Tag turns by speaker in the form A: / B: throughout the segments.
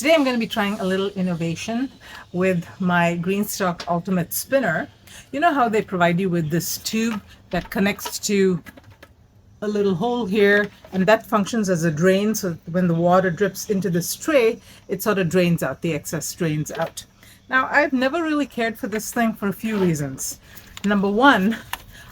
A: Today I'm going to be trying a little innovation with my GREENSTALK Ultimate Spinner. You know how they provide you with this tube that connects to a little hole here, and that functions as a drain, so when the water drips into this tray, it sort of drains out, the excess drains out. Now, I've never really cared for this thing for a few reasons. Number one,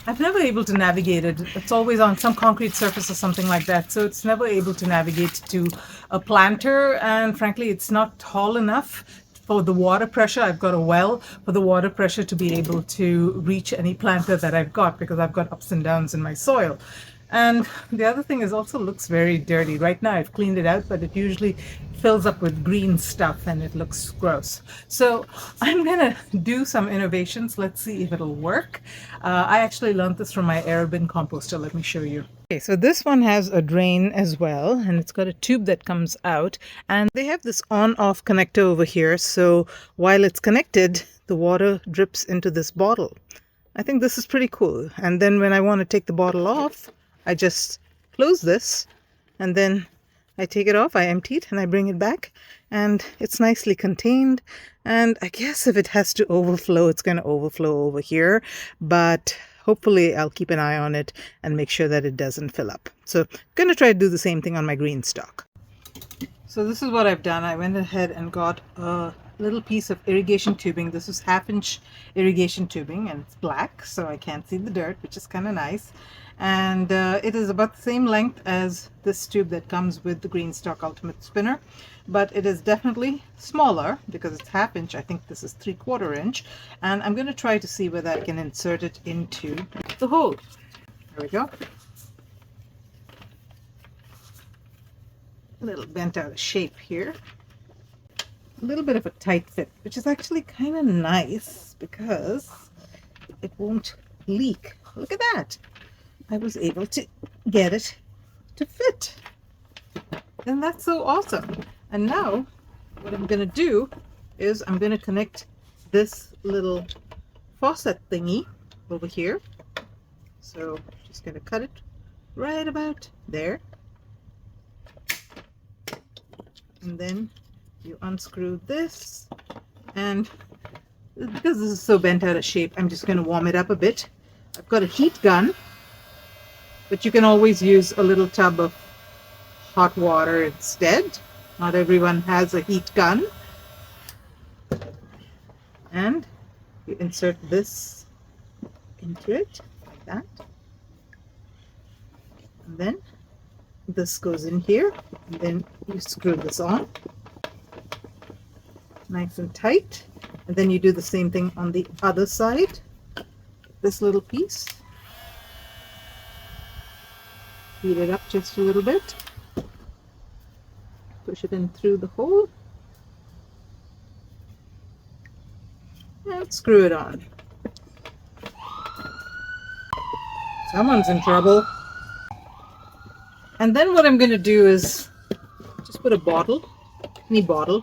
A: I've never able to navigate it. It's always on some concrete surface or something like that, so it's never able to navigate to a planter, and frankly, it's not tall enough for the water pressure. I've got a well for the water pressure to be able to reach any planter that I've got, because I've got ups and downs in my soil. And the other thing is also looks very dirty. Right now I've cleaned it out, but it usually fills up with green stuff and it looks gross. So I'm gonna do some innovations. Let's see if it'll work. I actually learned this from my Arabian composter. Let me show you. Okay, so this one has a drain as well, and it's got a tube that comes out, and they have this on-off connector over here. So while it's connected, the water drips into this bottle. I think this is pretty cool. And then when I want to take the bottle off, I just close this, and then I take it off, I empty it, and I bring it back, and it's nicely contained. And I guess if it has to overflow, it's going to overflow over here, but hopefully I'll keep an eye on it and make sure that it doesn't fill up. So I'm going to try to do the same thing on my GREENSTALK. So this is what I've done. I went ahead and got a little piece of irrigation tubing. This is 1/2-inch irrigation tubing, and it's black, so I can't see the dirt, which is kind of nice. And it is about the same length as this tube that comes with the GREENSTALK Ultimate Spinner, but it is definitely smaller because it's 1/2-inch. I think this is 3/4 inch, and I'm going to try to see whether I can insert it into the hole. There we go. A little bent out of shape here. A little bit of a tight fit, which is actually kind of nice because it won't leak. Look at that. I was able to get it to fit. And that's so awesome. And now what I'm going to do is I'm going to connect this little faucet thingy over here. So just going to cut it right about there. And then you unscrew this, and because this is so bent out of shape, I'm just going to warm it up a bit. I've got a heat gun, but you can always use a little tub of hot water instead. Not everyone has a heat gun. And you insert this into it like that. And then this goes in here, and then you screw this on nice and tight, and then you do the same thing on the other side. This little piece, heat it up just a little bit, push it in through the hole, and screw it on. Someone's in trouble. And then what I'm going to do is just put a bottle, any bottle.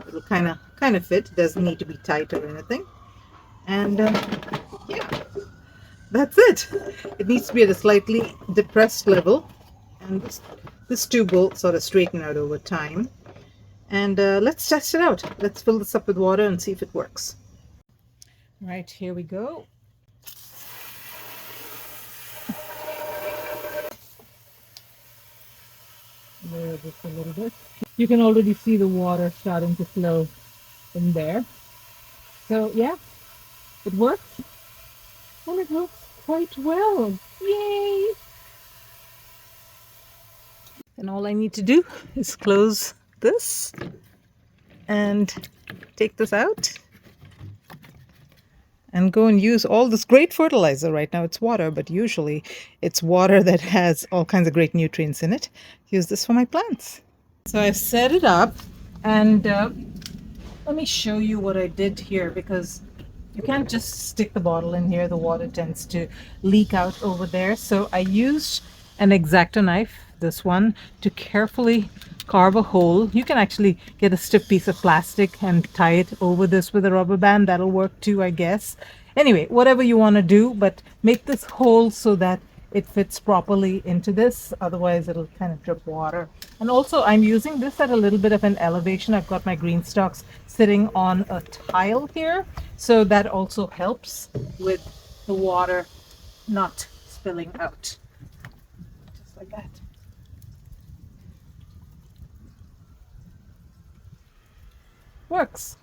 A: It'll kind of fit. It doesn't need to be tight or anything. And yeah, that's it. It needs to be at a slightly depressed level, and this tube will sort of straighten out over time. And let's test it out. Let's fill this up with water and see if it works. Right, here we go. Lower this a little bit. You can already see the water starting to flow in there. So yeah, it works, and it works quite well. Yay! And all I need to do is close this and take this out and go and use all this great fertilizer. Right now it's water, but usually it's water that has all kinds of great nutrients in it. Use this for my plants. So I've set it up, and let me show you what I did here, because you can't just stick the bottle in here. The water tends to leak out over there. So I used an X-Acto knife, this one, to carefully carve a hole. You can actually get a stiff piece of plastic and tie it over this with a rubber band. That'll work too, I guess. Anyway, whatever you want to do, but make this hole so that it fits properly into this. Otherwise, it'll kind of drip water. And also, I'm using this at a little bit of an elevation. I've got my green stalks sitting on a tile here. So that also helps with the water not spilling out. Just like that. Works.